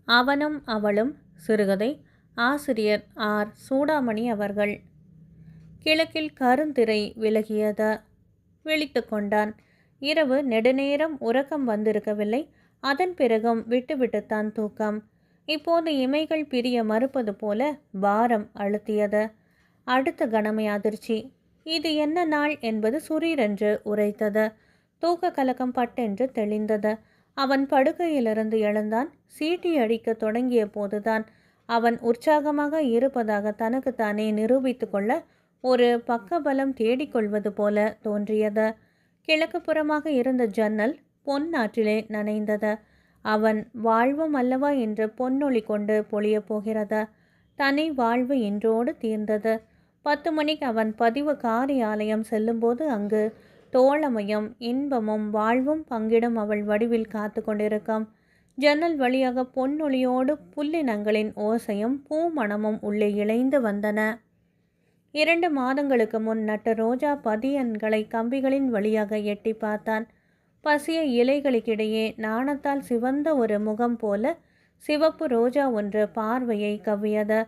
அவனும் அவளும் சிறுகதை. ஆசிரியர் ஆர். சூடாமணி அவர்கள். கிழக்கில் கருந்திரை விலகியது. விழித்து கொண்டான். இரவு நெடுநேரம் உறக்கம் வந்திருக்கவில்லை. அதன் பிறகும் விட்டுவிட்டுத்தான் தூக்கம். இப்போது இமைகள் பிரிய மறுப்பது போல பாரம் அழுத்தியது. அடுத்த கணமே அதிர்ச்சி. இது என்ன நாள் என்பது சுரீரென்று உரைத்தது. தூக்க கலக்கம் பட்டென்று தெளிந்தது. அவன் படுக்கையிலிருந்து எழுந்தான். சீட்டி அடிக்க தொடங்கிய போதுதான் அவன் உற்சாகமாக இருப்பதாக தனக்குத்தானே நிரூபித்து கொள்ள ஒரு பக்கபலம் தேடிக்கொள்வது போல தோன்றியது. கிழக்கு புறமாக இருந்த ஜன்னல் பொன்னாற்றிலே நனைந்தது. அவன் வாழ்வும் அல்லவா என்று பொன்னொளி கொண்டு பொழிய போகிறது. தனி வாழ்வு இன்றோடு தீர்ந்தது. 10 மணிக்கு அவன் பதிவு காரியாலயம் செல்லும்போது அங்கு தோழமையும் இன்பமும் வாழ்வும் பங்கிடும் அவள் வடிவில் காத்து கொண்டிருக்கும். ஜன்னல் வழியாக பொன்னொழியோடு புல்லினங்களின் ஓசையும் பூமணமும் உள்ளே இழைந்து வந்தன. 2 மாதங்களுக்கு முன் நட்ட ரோஜா பதியன்களை கம்பிகளின் வழியாக எட்டி பார்த்தான். பசிய இலைகளுக்கிடையே நாணத்தால் சிவந்த ஒரு முகம் போல சிவப்பு ரோஜா ஒன்று பார்வையை கவ்வியது.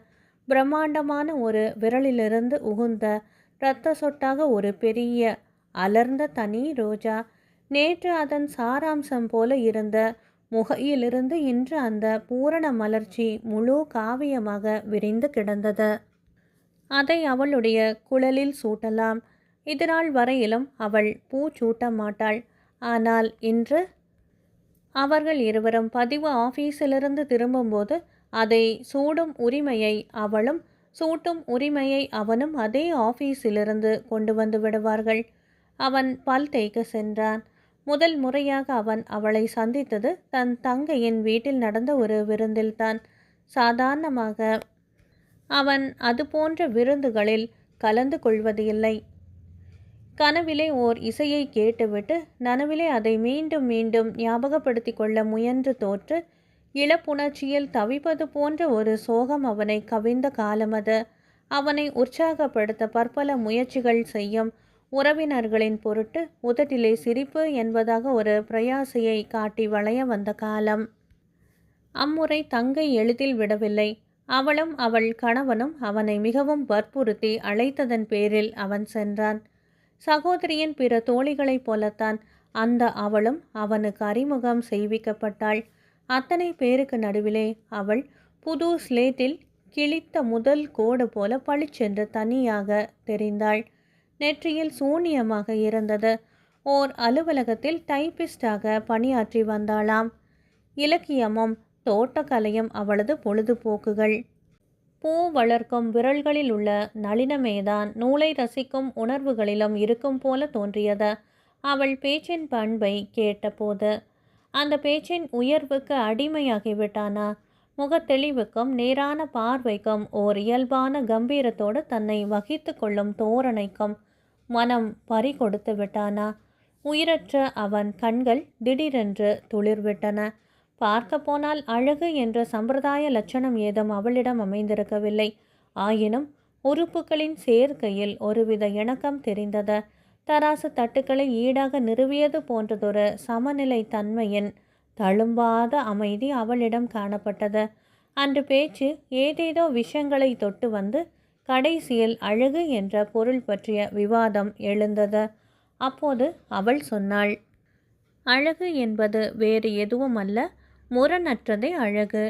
பிரம்மாண்டமான ஒரு விரலிலிருந்து உகுந்த இரத்த சொட்டாக ஒரு பெரிய அலர்ந்த தனி ரோஜா. நேற்று அதன் சாராம்சம் போல இருந்த முகையிலிருந்து இன்று அந்த பூரண மலர்ச்சி முழு காவியமாக விரிந்து கிடந்தது. அதை அவளுடைய குழலில் சூட்டலாம். இதுநாள் வரையிலும் அவள் பூ சூட்ட மாட்டாள். ஆனால் இன்று அவர்கள் இருவரும் பதிவு ஆஃபீஸிலிருந்து திரும்பும்போது அதை சூடும் உரிமையை அவளும் சூட்டும் உரிமையை அவனும் அதே ஆஃபீஸிலிருந்து கொண்டு வந்து விடுவார்கள். அவன் பல் தேய்க்க சென்றான். முதல் முறையாக அவன் அவளை சந்தித்தது தன் தங்கையின் வீட்டில் நடந்த ஒரு விருந்தில்தான். சாதாரணமாக அவன் அது போன்ற விருந்துகளில் கலந்து கொள்வது இல்லை. கனவிலே ஓர் இசையை கேட்டுவிட்டு நனவிலே அதை மீண்டும் மீண்டும் ஞாபகப்படுத்தி கொள்ள முயன்று தோற்று இளப்புணர்ச்சியில் தவிப்பது போன்ற ஒரு சோகம் அவனை கவிழ்ந்த காலமது. அவனை உற்சாகப்படுத்த பற்பல முயற்சிகள் செய்யும் உறவினர்களின் பொருட்டு உதட்டிலே சிரிப்பு என்பதாக ஒரு பிரயாசையை காட்டி வளைய வந்த காலம். அம்முறை தங்கை எளிதில் விடவில்லை. அவளும் அவள் கணவனும் அவனை மிகவும் வற்புறுத்தி அழைத்ததன் பேரில் அவன் சென்றான். சகோதரியின் பிற தோழிகளைப் போலத்தான் அந்த அவளும் அவனுக்கு அறிமுகம் செய்விக்கப்பட்டாள். அத்தனை பேருக்கு நடுவிலே அவள் புது ஸ்லேட்டில் கிழித்த முதல் கோடு போல பளிச்சென்று தனியாக தெரிந்தாள். நெற்றியில் சூன்யமாக இருந்தது. ஓர் அலுவலகத்தில் டைப்பிஸ்டாக பணியாற்றி வந்தாளாம். இலக்கியமும் தோட்டக்கலையும் அவளது பொழுதுபோக்குகள். பூ வளர்க்கும் விரல்களில் உள்ள நளினமேதான் நூலை ரசிக்கும் உணர்வுகளிலும் இருக்கும் போல தோன்றியது அவள் பேச்சின் பண்பை கேட்டபோது. அந்த பேச்சின் உயர்வுக்கு அடிமையாகிவிட்டானா? முகத்தெளிவுக்கும் நேரான பார்வைக்கும் ஓர் இயல்பான கம்பீரத்தோடு தன்னை வகித்து கொள்ளும் தோரணைக்கும் மனம் பறி கொடுத்து விட்டானா? உயிரற்ற அவன் கண்கள் திடீரென்று துளிர்விட்டன. பார்க்க போனால் அழகு என்ற சம்பிரதாய லட்சணம் ஏதும் அவளிடம் அமைந்திருக்கவில்லை. ஆயினும் உறுப்புகளின் சேர்க்கையில் ஒருவித இணக்கம் தெரிந்தது. தராசு தட்டுக்களை ஈடாக நிறுவியது போன்றதொரு சமநிலை தன்மையின் தழும்பாத அமைதி அவளிடம் காணப்பட்டது. அன்று பேச்சு ஏதேதோ விஷயங்களை தொட்டு வந்து கடைசியில் அழகு என்ற பொருள் பற்றிய விவாதம் எழுந்தது. அப்போது அவள் சொன்னாள், அழகு என்பது வேறு எதுவும் அல்ல, முரணற்றதே அழகு.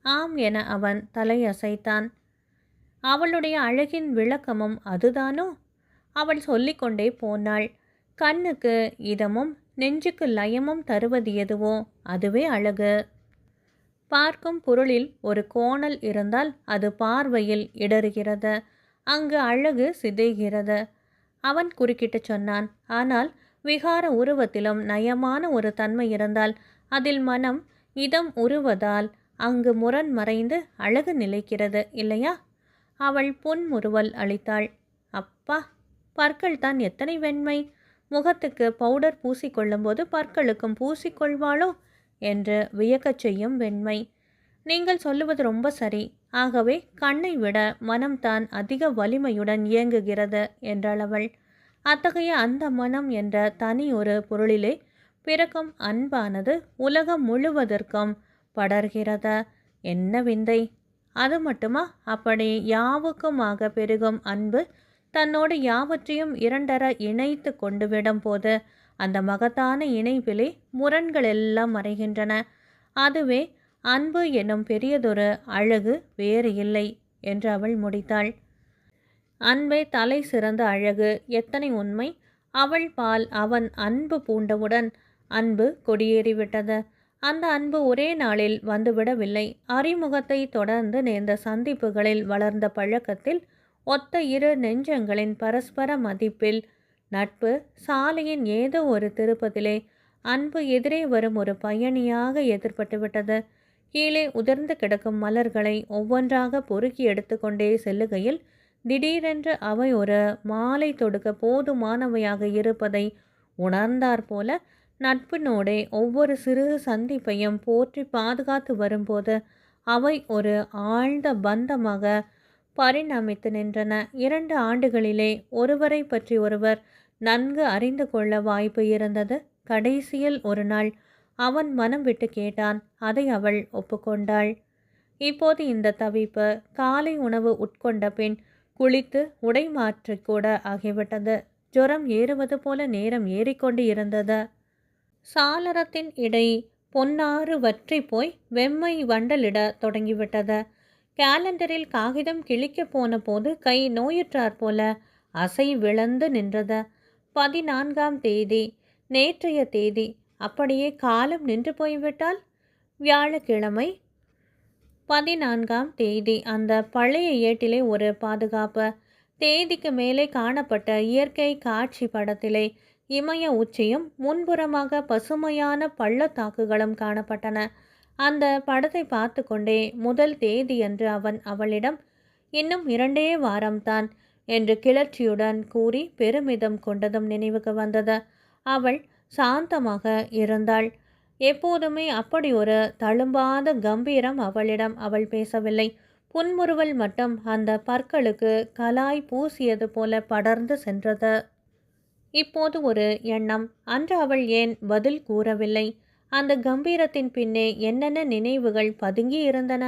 ஆம் என அவன் தலையசைத்தான். அவளுடைய அழகின் விளக்கமும் அதுதானோ? அவள் சொல்லிக்கொண்டே போனாள். கண்ணுக்கு இதமும் நெஞ்சுக்கு லயமும் தருவது எதுவோ அதுவே அழகு. பார்க்கும் பொருளில் ஒரு கோணல் இருந்தால் அது பார்வையில் இடறுகிறது. அங்கு அழகு சிதைகிறது. அவன் குறுக்கிட்டு சொன்னான். ஆனால் விகார உருவத்திலும் நயமான ஒரு தன்மை இருந்தால் அதில் மனம் இதம் உருவதால் அங்கு முரண் மறைந்து அழகு நிலைக்கிறது இல்லையா? அவள் புன்முறுவல் அளித்தாள். அப்பா, பற்கள் தான் எத்தனை வெண்மை! முகத்துக்கு பவுடர் பூசிக்கொள்ளும்போது பற்களுக்கும் பூசிக்கொள்வாளோ என்று வியக்கச் செய்யும் வெண்மை. நீங்கள் சொல்லுவது ரொம்ப சரி. ஆகவே கண்ணை விட மனம்தான் அதிக வலிமையுடன் இயங்குகிறது என்றாள் அவள். அத்தகைய அந்த மனம் என்ற தனி ஒரு பொருளிலே பிறக்கும் அன்பானது உலகம் முழுவதற்கும் படர்கிறது. என்ன விந்தை! அது மட்டுமா? அப்படி யாவுக்குமாக பெருகும் அன்பு தன்னோடு யாவற்றையும் இரண்டர இணைத்து கொண்டு விடும்போது அந்த மகத்தான இணைப்பிலே முரண்கள் எல்லாம் மறைகின்றன. அதுவே அன்பு என்னும் பெரியதொரு அழகு வேறு இல்லை என்று அவள் முடித்தாள். அன்பே தலை சிறந்த அழகு. எத்தனை உண்மை! அவள் பால் அவன் அன்பு பூண்டவுடன் அன்பு கொடியேறிவிட்டது. அந்த அன்பு ஒரே நாளில் வந்துவிடவில்லை. அறிமுகத்தை தொடர்ந்து நேர்ந்த சந்திப்புகளில் வளர்ந்த பழக்கத்தில், ஒத்த இரு நெஞ்சங்களின் பரஸ்பர மதிப்பில், நட்பு சாலையின் ஏதோ ஒரு திருப்பத்திலே அன்பு எதிரே வரும் ஒரு பயணியாக எதிர்பட்டுவிட்டது. கீழே உதிர்ந்து கிடக்கும் மலர்களை ஒவ்வொன்றாக பொறுக்கி எடுத்துக்கொண்டே செல்லுகையில் திடீரென்று அவை ஒரு மாலை தொடுக்க போதுமானவையாக இருப்பதை உணர்ந்தாற்போல நட்பினோடே ஒவ்வொரு சிறு சந்திப்பையும் போற்றி பாதுகாத்து வரும்போது அவை ஒரு ஆழ்ந்த பந்தமாக பரிணமித்து நின்றன. 2 ஆண்டுகளிலே ஒருவரை பற்றி ஒருவர் நன்கு அறிந்து கொள்ள வாய்ப்பு இருந்தது. கடைசியில் ஒரு நாள் அவன் மனம் விட்டு கேட்டான். அதை அவள் ஒப்புக்கொண்டாள். இப்போது இந்த தவிப்பு காலை உணவு உட்கொண்ட பின் குளித்து உடை மாற்றிக்கூட ஆகிவிட்டது. ஜுரம் ஏறுவது போல நேரம் ஏறிக்கொண்டு இருந்தது. சாளரத்தின் இடை பொன்னாறு வற்றி போய் வெம்மை வண்டலிட தொடங்கிவிட்டது. கேலண்டரில் காகிதம் கிழிக்கப் போன போது கை நோயுற்றாற் போல அசை விழந்து நின்றது. 14ஆம் தேதி, நேற்றைய தேதி. அப்படியே காலம் நின்று போய்விட்டால் வியாழக்கிழமை 14ஆம் தேதி. அந்த பழைய ஏட்டிலே ஒரு பாதுகாப்பு. தேதிக்கு மேலே காணப்பட்ட இயற்கை காட்சி படத்திலே இமய உச்சியும் முன்புறமாக பசுமையான பள்ளத்தாக்குகளும் காணப்பட்டன. அந்த படத்தை பார்த்து கொண்டே முதல் தேதியன்று அவன் அவளிடம், இன்னும் 2 வாரம்தான் என்று கிளர்ச்சியுடன் கூறி பெருமிதம் கொண்டதும் நினைவுக்கு வந்தது. அவள் சாந்தமாக இருந்தாள். எப்போதுமே அப்படி ஒரு தழும்பாத கம்பீரம் அவளிடம் அவள் பேசவில்லை. புன்முறுவல் மட்டும் அந்த பற்களுக்கு கலாய் பூசியது போல படர்ந்து சென்றது. இப்போது ஒரு எண்ணம். அன்று அவள் ஏன் பதில் கூறவில்லை? அந்த கம்பீரத்தின் பின்னே என்னென்ன நினைவுகள் பதுங்கி இருந்தன?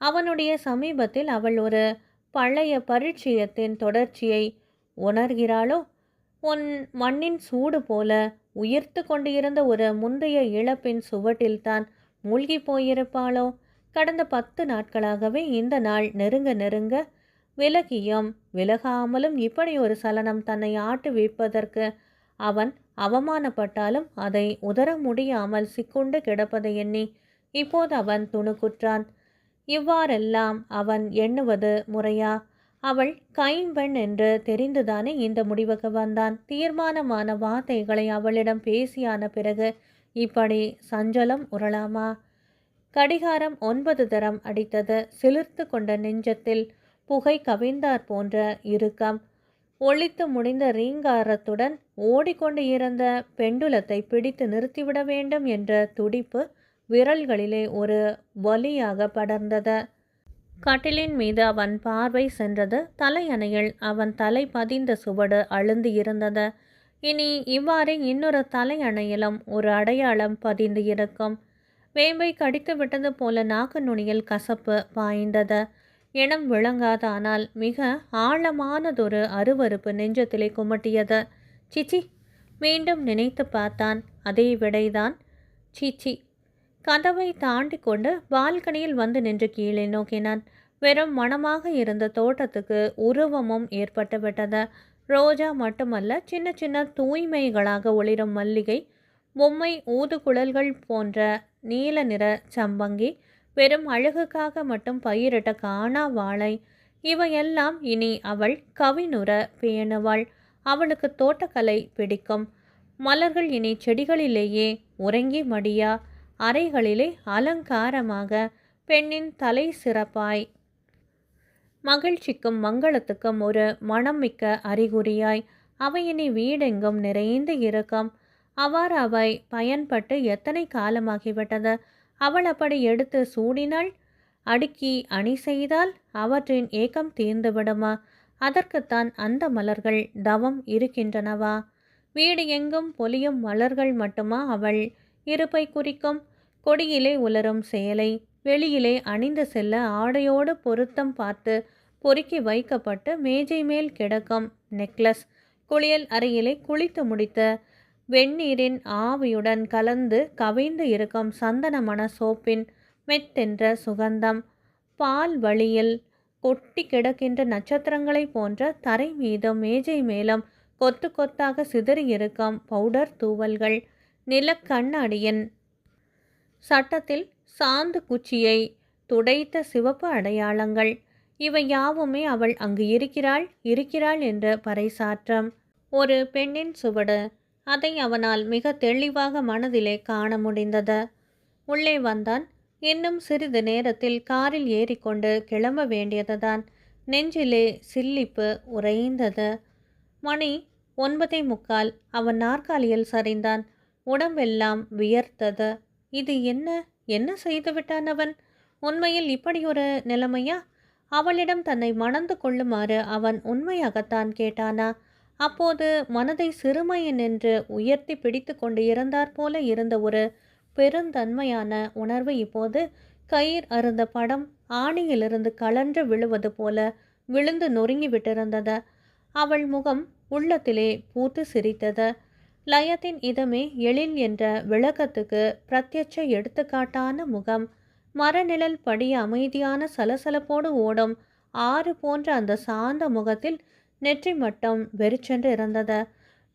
அவனுடைய சமீபத்தில் அவள் ஒரு பழைய பரிச்சயத்தின் தொடர்ச்சியை உணர்கிறாளோ? உன் மண்ணின் சூடு போல உயிர்த்து கொண்டிருந்த ஒரு முந்தைய இழப்பின் சுவட்டில்தான் மூழ்கி போயிருப்பாளோ? கடந்த 10 நாட்களாகவே இந்த நாள் நெருங்க நெருங்க விலகியும் விலகாமலும் இப்படி ஒரு சலனம் தன்னை ஆட்டுவிப்பதற்கு அவன் அவமானப்பட்டாலும் அதை உதற முடியாமல் சிக்குண்டு கிடப்பதை எண்ணி இப்போது அவன் துணுக்குற்றான். இவ்வாறெல்லாம் அவன் எண்ணுவது முறையா? அவள் கைம்பெண் என்று தெரிந்துதானே இந்த முடிவுக்கு வந்தான். தீர்மானமான வார்த்தைகளை அவளிடம் பேசியான பிறகு இப்படி சஞ்சலம் உறலாமா? கடிகாரம் 9 தரம் அடித்தது. சிலிர்த்து கொண்ட நெஞ்சத்தில் புகை கவிழ்ந்தாற் போன்ற இறுக்கம். ஒழித்து முடிந்த ரீங்காரத்துடன் ஓடிக்கொண்டு இருந்த பெண்டுலத்தை பிடித்து நிறுத்திவிட வேண்டும் என்ற துடிப்பு விரல்களிலே ஒரு வலியாக படர்ந்தது. கட்டிலின் மீது அவன் பார்வை சென்றது. தலையணையில் அவன் தலை பதிந்த சுவடு அழுந்து இருந்தது. இனி இவ்வாறே இன்னொரு தலையணையிலும் ஒரு அடையாளம் பதிந்து இருக்கும். வேம்பை கடித்து விட்டது போல நாக்கு நுனியில் கசப்பு பாய்ந்தது. இனம் விளங்காத ஆனால் மிக ஆழமானதொரு அருவருப்பு நெஞ்சத்திலே குமட்டியது. சிச்சி! மீண்டும் நினைத்து பார்த்தான். அதே விடைதான். சீச்சி! கதவை தாண்டி கொண்டு பால்கனியில் வந்து நின்று கீழே நோக்கினான். வெறும் மணமாக இருந்த தோட்டத்துக்கு உருவமும் ஏற்பட்டுவிட்டது. ரோஜா மட்டுமல்ல, சின்ன சின்ன தூய்மைகளாக ஒளிரும் மல்லிகை, பொம்மை ஊதுகுழல்கள் போன்ற நீல நிற சம்பங்கி, வெறும் அழகுக்காக மட்டும் பயிரிட்ட காணா வாழை, இவையெல்லாம் இனி அவள் கவினுற பேணுவாள். அவளுக்கு தோட்டக்கலை பிடிக்கும். மலர்கள் இனி செடிகளிலேயே உறங்கி மடியா அறைகளிலே அலங்காரமாக, பெண்ணின் தலை சிறப்பாய், மகிழ்ச்சிக்கும் மங்களத்துக்கும் ஒரு மனம் மிக்க அறிகுறியாய் அவை இனி வீடெங்கும் நிறைந்து இருக்கும். அவ்வாறு அவை பயன்பட்டு எத்தனை காலமாகிவிட்டது. அவள் அப்படி எடுத்து சூடினாள், அடுக்கி அணி செய்தால் அவற்றின் ஏக்கம் தீர்ந்து விடுமா? அதற்குத்தான் அந்த மலர்கள் தவம் இருக்கின்றனவா? வீடு எங்கும் பொலியும் மலர்கள் மட்டுமா அவள் இருப்பை குறிக்கும்? கொடியிலே உலரும் சேலை, வெளியிலே அணிந்து செல்ல ஆடையோடு பொருத்தம் பார்த்து பொறுக்கி வைக்கப்பட்டு மேஜை மேல் கிடக்கும் நெக்லஸ், குளியல் அறையிலே குளித்து முடித்த வெந்நீரின் ஆவியுடன் கலந்து கவிழ்ந்து இருக்கும் சந்தனமண சோப்பின் மெத்தென்ற சுகந்தம், பால் வழியில் கொட்டி கிடக்கின்ற நட்சத்திரங்களை போன்ற தரை மீதும் மேஜை மேலும் கொத்து கொத்தாக சிதறியிருக்கும் பவுடர் தூவல்கள், நிலக்கண்ணாடியின் சட்டத்தில் சாந்து குச்சியை துடைத்த சிவப்பு அடையாளங்கள், இவை யாவுமே அவள் அங்கு இருக்கிறாள் என்ற பறைசாற்றம். ஒரு பெண்ணின் சுவடு. அதை அவனால் மிக தெளிவாக மனதிலே காண முடிந்தது. உள்ளே வந்தான். இன்னும் சிறிது நேரத்தில் காரில் ஏறிக்கொண்டு கிளம்ப வேண்டியதுதான். நெஞ்சிலே சில்லிப்பு உறைந்தது. மணி 9:45. அவன் நாற்காலியில் சரிந்தான். உடம்பெல்லாம் வியர்த்தது. இது என்ன செய்துவிட்டான் அவன்? உண்மையில் இப்படி ஒரு நிலைமையா? அவளிடம் தன்னை மணந்து கொள்ளுமாறு அவன் உண்மையாகத்தான் கேட்டானா? அப்போது மனதை சிறுமையின் என்று உயர்த்தி பிடித்து கொண்டு இருந்தாற் போல இருந்த ஒரு பெருந்தன்மையான உணர்வு இப்போது கயிர் அருந்த படம் ஆணியிலிருந்து கலன்று விழுவது போல விழுந்து நொறுங்கி விட்டிருந்தது. அவள் முகம் உள்ளத்திலே பூத்து சிரித்தது. லயத்தின் இதமே எழில் என்ற விளக்கத்துக்கு பிரத்யட்ச எடுத்துக்காட்டான முகம். மரநிழல் படிய அமைதியான சலசலப்போடு ஓடும் ஆறு போன்ற அந்த சாந்த முகத்தில் நெற்றி மட்டம் வெறிச்சென்று இருந்தது.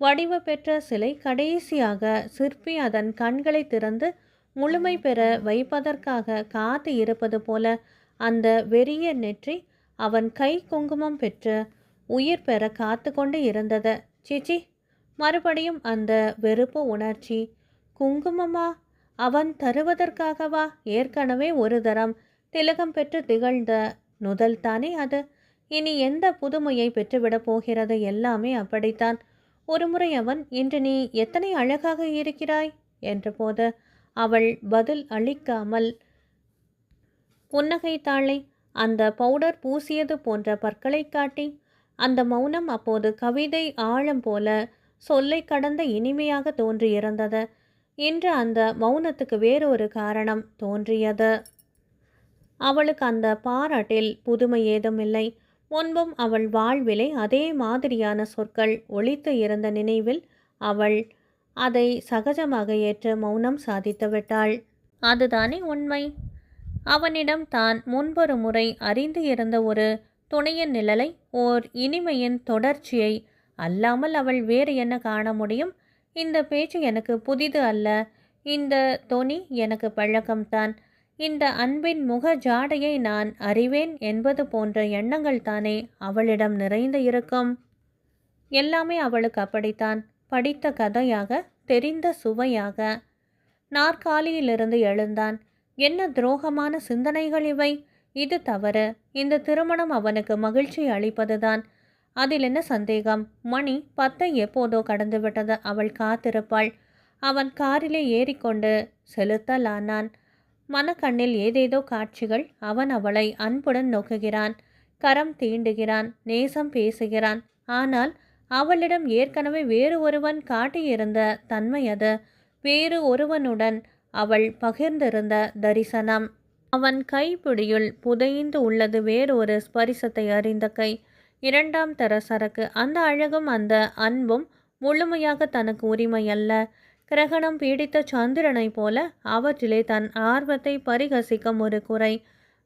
வடிவ பெற்ற சிலை கடைசியாக சிற்பி அதன் கண்களை திறந்து முழுமை பெற வைப்பதற்காக காத்து இருப்பது போல அந்த வெறிய நெற்றி அவன் கை குங்குமம் பெற்று உயிர் பெற காத்து கொண்டு இருந்தது. சிச்சி, மறுபடியும் அந்த வெறுப்பு உணர்ச்சி. குங்குமமா? அவன் தருவதற்காகவா? ஏற்கனவே ஒரு தரம் திலகம் பெற்று திகழ்ந்த நுதல்தானே அது. இனி எந்த புதுமையை பெற்றுவிடப் போகிறது? எல்லாமே அப்படித்தான். ஒருமுறை அவன், இன்று நீ எத்தனை அழகாக இருக்கிறாய் என்றபோது அவள் பதில் அளிக்காமல் புன்னகைத்தாளை, அந்த பவுடர் பூசியது போன்ற பற்களை காட்டி. அந்த மௌனம் அப்போது கவிதை ஆழம் போல சொல்லை கடந்த இனிமையாக தோன்றியிருந்தது. இன்று அந்த மௌனத்துக்கு வேறொரு காரணம் தோன்றியது. அவளுக்கு அந்த பாராட்டில் புதுமை ஏதும் இல்லை. முன்பும் அவள் வாழ்விலே அதே மாதிரியான சொற்கள் ஒலித்து இருந்த நினைவில் அவள் அதை சகஜமாக ஏற்று மௌனம் சாதித்து விட்டாள். அதுதானே உண்மை. அவனிடம் தான் முன்பொரு முறை அறிந்து இருந்த ஒரு துணையின் நிழலை, ஓர் இனிமையின் தொடர்ச்சியை அல்லாமல் அவள் வேறு என்ன காண முடியும்? இந்த பேச்சு எனக்கு புதிது அல்ல. இந்த தொனி எனக்கு பழக்கம்தான். இந்த அன்பின் முக ஜாடையை நான் அறிவேன் என்பது போன்ற எண்ணங்கள் தானே அவளிடம் நிறைந்து இருக்கும். எல்லாமே அவளுக்கு அப்படித்தான். படித்த கதையாக, தெரிந்த சுவையாக. நாற்காலியிலிருந்து எழுந்தான். என்ன துரோகமான சிந்தனைகள் இவை! இது தவறு. இந்த திருமணம் அவனுக்கு மகிழ்ச்சி அளிப்பதுதான். அதில் என்ன சந்தேகம்? மணி 10 எப்போதோ கடந்துவிட்டது. அவள் காத்திருப்பாள். அவன் காரிலே ஏறிக்கொண்டு செலுத்தலானான். மனக்கண்ணில் ஏதேதோ காட்சிகள். அவன் அவளை அன்புடன் நோக்குகிறான், கரம் தீண்டுகிறான், நேசம் பேசுகிறான். ஆனால் அவளிடம் ஏற்கனவே வேறு ஒருவன் காட்டியிருந்த தன்மை அது. வேறு ஒருவனுடன் அவள் பகிர்ந்திருந்த தரிசனம். அவன் கைப்பிடியுள் புதைந்து உள்ளது வேறொரு ஸ்பரிசத்தை அறிந்த கை. 2ஆம் தர சரக்கு. அந்த அழகும் அந்த அன்பும் முழுமையாக தனக்கு உரிமை அல்ல. கிரகணம் பீடித்த சந்திரனை போல அவற்றிலே தன் ஆர்வத்தை பரிகசிக்கும் ஒரு குறை.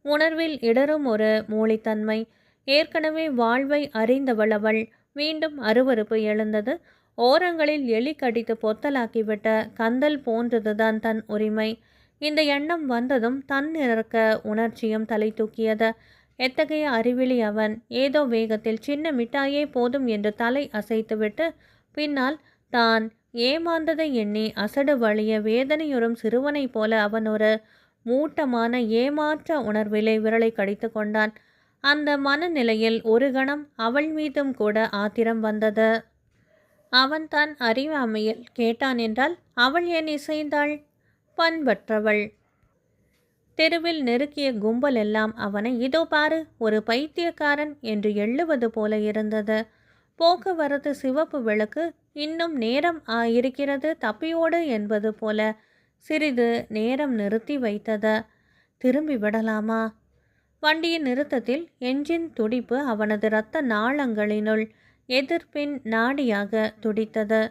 உணர்வில் இடரும் ஒரு மூளைத்தன்மை. ஏற்கனவே வாழ்வை அறிந்தவள் அவள். மீண்டும் அருவருப்பு எழுந்தது. ஓரங்களில் எலி கடித்து பொத்தலாக்கிவிட்ட கந்தல் போன்றதுதான் தன் உரிமை. இந்த எண்ணம் வந்ததும் தன்னிறக்க உணர்ச்சியும் தலை தூக்கியது. எத்தகைய அறிவிலி அவன்! ஏதோ வேகத்தில் சின்ன மிட்டாயே போதும் என்று தலை அசைத்துவிட்டு பின்னால் தான் ஏமாந்ததை எண்ணி அசடு வழிய வேதனையுறும் சிறுவனைப் போல அவன் ஒரு மூட்டமான ஏமாற்ற உணர்விலே விரலை கடித்து கொண்டான். அந்த மனநிலையில் ஒரு கணம் அவள் மீதும் கூட ஆத்திரம் வந்தது. அவன் தான் அறியாமையில் கேட்டான் என்றால் அவள் ஏன் இசைந்தாள்? பண்பற்றவள். தெருவில் நெருக்கிய கும்பல் எல்லாம் அவனை இதோ பாரு, ஒரு பைத்தியக்காரன் என்று எள்ளுவது போல இருந்தது. போக்குவரத்து சிவப்பு விளக்கு இன்னும் நேரம் இருக்கிறது, தப்பியோடு என்பது போல சிறிது நேரம் நிறுத்தி வைத்தது. திரும்பி விடலாமா? வண்டியின் நிறுத்தத்தில் என்ஜின் துடிப்பு அவனது இரத்த நாளங்களினுள் எதிர்ப்பின் நாடியாக துடித்தது.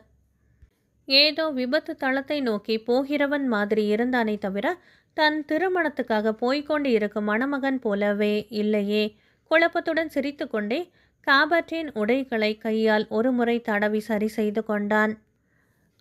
ஏதோ விபத்து தளத்தை நோக்கி போகிறவன் மாதிரி இருந்தானே தவிர தன் திருமணத்துக்காக போய்கொண்டு இருக்கும் மணமகன் போலவே இல்லையே. குழப்பத்துடன் சிரித்து கொண்டே காபற்றின் உடைகளை கையால் ஒரு முறை தடவி சரி செய்து கொண்டான்.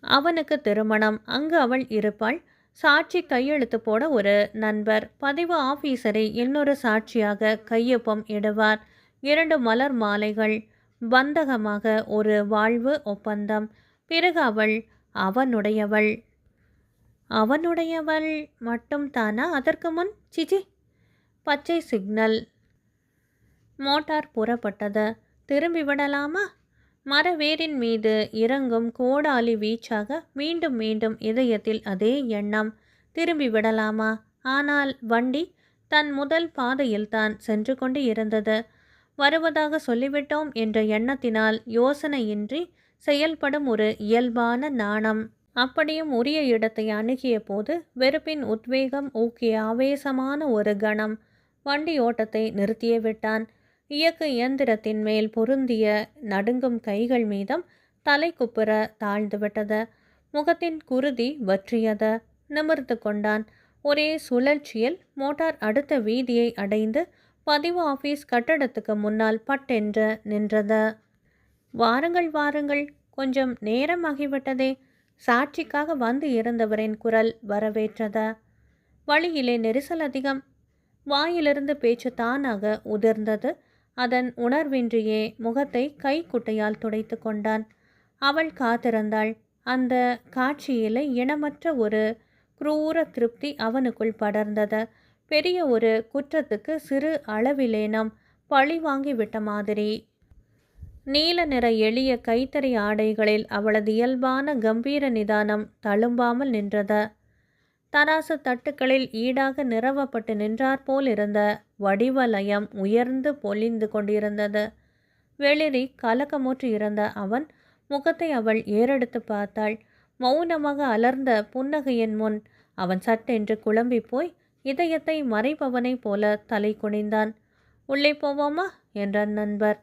அவனுக்கு திருமணம், அங்கு அவள் இருப்பாள். சாட்சி கையெழுத்து போட ஒரு நண்பர், பதிவு ஆபீசரை இன்னொரு சாட்சியாக கையொப்பம் இடுவார். 2 மலர் மாலைகள், பந்தகமாக ஒரு வாழ்வு ஒப்பந்தம். பிறகு அவள் அவனுடையவள். அவனுடையவள் மட்டும் தானா அதற்கு முன்? சிச்சி. பச்சை சிக்னல். மோட்டார் புறப்பட்டது. திரும்பி விடலாமா? மரவேரின் மீது இறங்கும் கோடாலி வீச்சாக மீண்டும் மீண்டும் இதயத்தில் அதே எண்ணம். திரும்பி விடலாமா? ஆனால் வண்டி தன் முதல் பாதையில்தான் சென்று கொண்டு இருந்தது. வருவதாக சொல்லிவிட்டோம் என்ற எண்ணத்தினால் யோசனையின்றி செயல்படும் ஒரு இயல்பான நாணம். அப்படியும் உரிய இடத்தை அணுகிய போது வெறுப்பின் உத்வேகம் ஊக்கிய ஆவேசமான ஒரு கணம் வண்டி ஓட்டத்தை நிறுத்தியே விட்டான். இயக்கு இயந்திரத்தின் மேல் பொருந்திய நடுங்கும் கைகள் மீதம் தலை குப்புற தாழ்ந்துவிட்டது. முகத்தின் குருதி வற்றியது. நிமிர்ந்து கொண்டான். ஒரே சுழற்சியில் மோட்டார் அடுத்த வீதியை அடைந்து பதிவு ஆபீஸ் கட்டடத்துக்கு முன்னால் பட்டென்று நின்றது. வாருங்கள் வாருங்கள், கொஞ்சம் நேரமாகிவிட்டதே. சாட்சிக்காக வந்து இருந்தவரின் குரல் வரவேற்றது. வழியிலே நெரிசல் அதிகம். வாயிலிருந்து பேச்சு தானாக உதிர்ந்தது. அதன் உணர்வின்றியே முகத்தை கைக்குட்டையால் துடைத்து கொண்டான். அவள் காத்திருந்தாள். அந்த காட்சியிலே இனமற்ற ஒரு குரூர திருப்தி அவனுக்குள் படர்ந்தது. பெரிய ஒரு குற்றத்துக்கு சிறு அளவிலேனும் பழி வாங்கி விட்ட மாதிரி. நீல நிற எளிய கைத்தறி ஆடைகளில் அவளது இயல்பான கம்பீர நிதானம் தழும்பாமல் நின்றது. தராசு தட்டுக்களில் ஈடாக நிறவப்பட்டு நின்றாற்போல் இருந்த வடிவலயம் உயர்ந்து பொலிந்து கொண்டிருந்தது. வெளிரி கலக்கமுற்று இருந்த அவன் முகத்தை அவள் ஏறெடுத்து பார்த்தாள். மௌனமாக அலர்ந்த புன்னகையின் முன் அவன் சட்டென்று குழம்பி போய் இதயத்தை மறைப்பவனைப் போல தலை குனிந்தான். உள்ளே போவோமா என்றார் நண்பர்.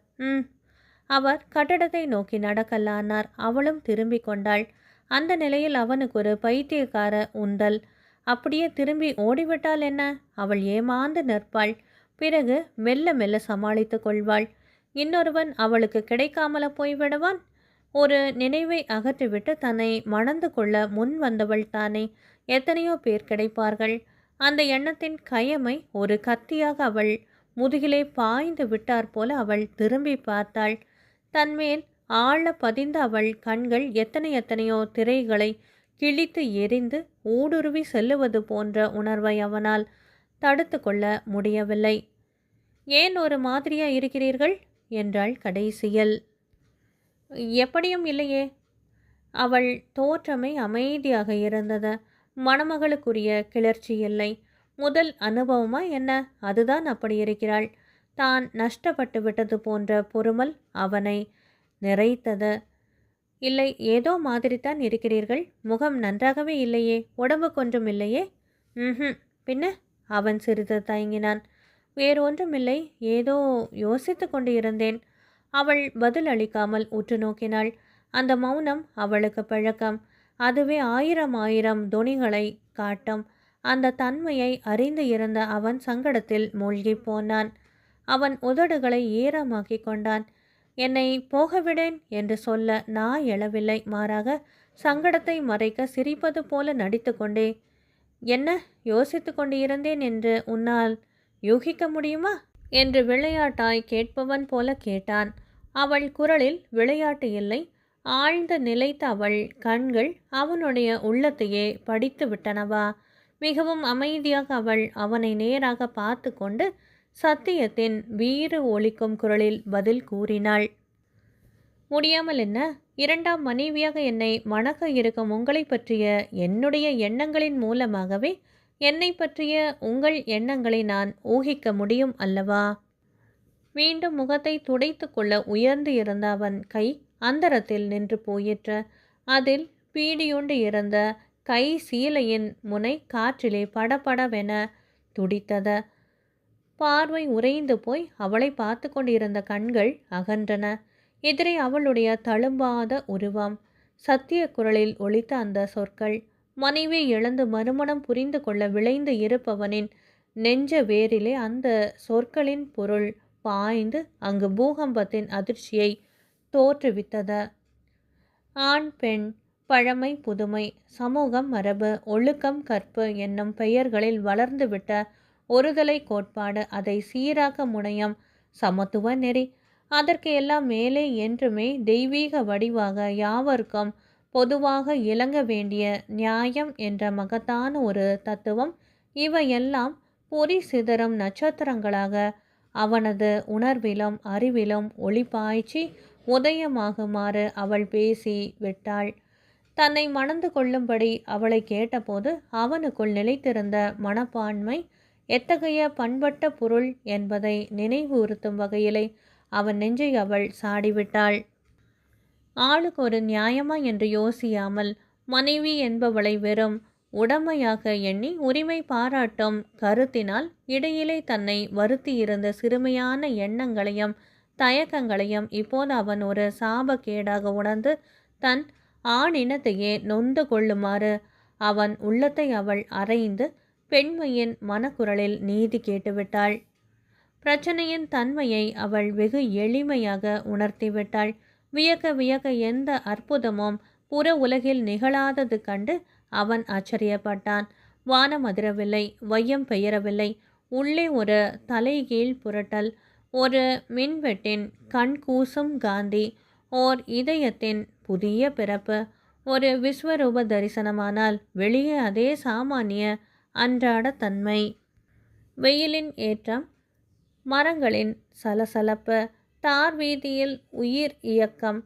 அவர் கட்டடத்தை நோக்கி நடக்கலானார். அவளும் திரும்பி கொண்டாள். அந்த நிலையில் அவனுக்கு ஒரு பைத்தியக்கார உந்தல். அப்படியே திரும்பி ஓடிவிட்டால் என்ன? அவள் ஏமாந்து நிற்பாள். பிறகு மெல்ல மெல்ல சமாளித்து கொள்வாள். இன்னொருவன் அவளுக்கு கிடைக்காமல போய்விடுவான். ஒரு நினைவை அகற்றிவிட்டு தன்னை மணந்து கொள்ள முன் வந்தவள் தானே. எத்தனையோ பேர் கிடைப்பார்கள். அந்த எண்ணத்தின் கயமை ஒரு கத்தியாக அவள் முதுகிலே பாய்ந்து விட்டார் போல அவள் திரும்பி பார்த்தாள். தன்மேல் ஆழ பதிந்த அவள் கண்கள் எத்தனையோ திரைகளை கிழித்து எரிந்து ஊடுருவி செல்லுவது போன்ற உணர்வை அவனால் தடுத்து கொள்ள முடியவில்லை. ஏன் ஒரு மாதிரியா இருக்கிறீர்கள் என்றாள் கடைசியில். எப்படியும் இல்லையே. அவள் தோற்றமை அமைதியாக இருந்தது. மணமகளுக்குரிய கிளர்ச்சி இல்லை. முதல் அனுபவமா என்ன? அதுதான் அப்படி இருக்கிறாள். தான் நஷ்டப்பட்டு விட்டது போன்ற பொறுமல் அவனை நிறைத்தது. இல்லை, ஏதோ மாதிரித்தான் இருக்கிறீர்கள். முகம் நன்றாகவே இல்லையே. உடம்பு கொஞ்சம் இல்லையே. பின்ன? அவன் சிறிது தயங்கினான். வேறொன்றுமில்லை, ஏதோ யோசித்து கொண்டு இருந்தேன். அவள் பதில் அளிக்காமல் உற்று நோக்கினாள். அந்த மௌனம் அவளுக்கு பழக்கம். அதுவே ஆயிரம் தொனிகளை காட்டும். அந்த தன்மையை அறிந்து இருந்த அவன் சங்கடத்தில் மூழ்கி போனான். அவன் உதடுகளை ஈரமாக்கி கொண்டான். என்னை போகவிடேன் என்று சொல்ல நான் எழவில்லை. மாறாக சங்கடத்தை மறைக்க சிரிப்பது போல நடித்து கொண்டே, என்ன யோசித்து கொண்டு இருந்தேன் என்று உன்னால் யூகிக்க முடியுமா என்று விளையாட்டாய் கேட்பவன் போல கேட்டான். அவள் குரலில் விளையாட்டு இல்லை. ஆழ்ந்த நிலைத்த அவள் கண்கள் அவனுடைய உள்ளத்தையே படித்து விட்டனவா? மிகவும் அமைதியாக அவள் அவனை நேராக பார்த்து கொண்டு சத்தியத்தின் வீறு ஒலிக்கும் குரலில் பதில் கூறினாள். முடியாமல் என்ன? 2ஆம் மனைவியாக என்னை மணக்க இருக்கும் உங்களை பற்றிய என்னுடைய எண்ணங்களின் மூலமாகவே என்னை பற்றிய உங்கள் எண்ணங்களை நான் ஊகிக்க முடியும் அல்லவா? மீண்டும் முகத்தை துடைத்து கொள்ள உயர்ந்து இருந்த அவன் கை அந்தரத்தில் நின்று போயிற்று. அதில் பீடியுண்டு இருந்த கை சீலையின் முனை காற்றிலே படபடவென துடித்தது. பார்வை உறைந்து போய் அவளை பார்த்து கொண்டிருந்த கண்கள் அகன்றன. எதிரே அவளுடைய தழும்பாத உருவம். சத்திய குரலில் ஒலித்த அந்த சொற்கள். மனைவி இழந்து மறுமணம் புரிந்து கொள்ள விளைந்து இருப்பவனின் நெஞ்ச வேரிலே அந்த சொற்களின் பொருள் பாய்ந்து அங்கு பூகம்பத்தின் அதிர்ச்சியை தோற்றுவித்தது. ஆண் பெண், பழமை புதுமை, சமூகம் மரபு, ஒழுக்கம் கற்பு என்னும் பெயர்களில் வளர்ந்துவிட்ட ஒருதலை கோட்பாடு, அதை சீராக்க முனையம் சமத்துவ நெறி, அதற்கு எல்லாம் மேலே என்றுமே தெய்வீக வடிவாக யாவருக்கும் பொதுவாக இலங்க வேண்டிய நியாயம் என்ற மகத்தான ஒரு தத்துவம், இவையெல்லாம் பொறி சிதறும் நட்சத்திரங்களாக அவனது உணர்விலும் அறிவிலும் ஒளிபாய்ச்சி உதயமாகுமாறு அவள் பேசி விட்டாள். தன்னை மணந்து கொள்ளும்படி அவளை கேட்டபோது அவனுக்குள் நிலைத்திருந்த மனப்பான்மை எத்தகைய பண்பட்ட பொருள் என்பதை நினைவுறுத்தும் வகையிலே அவன் நெஞ்சை அவள் சாடிவிட்டாள். ஆளுக்கு ஒரு நியாயமா என்று யோசியாமல் மனைவி என்பவளை வெறும் உடமையாக எண்ணி உரிமை பாராட்டும் கருத்தினால் இடையிலே தன்னை வருத்தியிருந்த சிறுமையான எண்ணங்களையும் தயக்கங்களையும் இப்போது அவன் ஒரு சாபக்கேடாக உணர்ந்து தன் ஆணினத்தையே நொந்து கொள்ளுமாறு அவன் உள்ளத்தை அவள் அறைந்து பெண்மையின் மனக்குரலில் நீதி கேட்டுவிட்டாள். பிரச்சனையின் தன்மையை அவள் வெகு எளிமையாக உணர்த்திவிட்டாள். வியக்க வியக்க எந்த அற்புதமும் புற உலகில் நிகழாதது கண்டு அவன் ஆச்சரியப்பட்டான். வானம் அதிரவில்லை, வையம் பெயரவில்லை. உள்ளே ஒரு தலைகீழ் புரட்டல், ஒரு மின்வெட்டின் கண்கூசும் காந்தி, ஓர் இதயத்தின் புதிய பிறப்பு, ஒரு விஸ்வரூப தரிசனமானால் வெளியே அதே சாமானிய அன்றாட தன்மை. வெயிலின் ஏற்றம், மரங்களின் சலசலப்பு, தார் வீதியில் உயிர் இயக்கம்,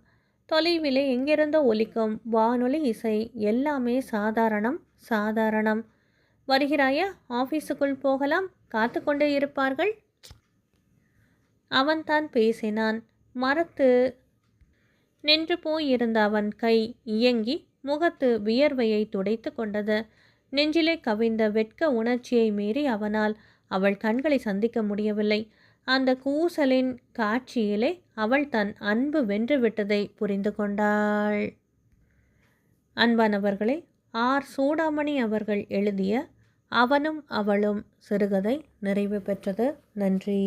தொலைவிலே எங்கிருந்தோ ஒலிக்கும் வானொலி இசை, எல்லாமே சாதாரணம் சாதாரணம். வருகிறாயா? ஆஃபீஸுக்குள் போகலாம், காத்து கொண்டே இருப்பார்கள். அவன்தான் பேசினான். மரத்து நின்று போயிருந்த அவன் கை இயங்கி முகத்து வியர்வையை துடைத்து கொண்டது. நெஞ்சிலே கவிந்த வெட்க உணர்ச்சியை மீறி அவனால் அவள் கண்களை சந்திக்க முடியவில்லை. அந்த கூசலின் காட்சியிலே அவள் தன் அன்பு வென்றுவிட்டதை புரிந்து கொண்டாள். அன்பானவர்களே, ஆர். சூடாமணி அவர்கள் எழுதிய அவனும் அவளும் சிறுகதை நிறைவு பெற்றது. நன்றி.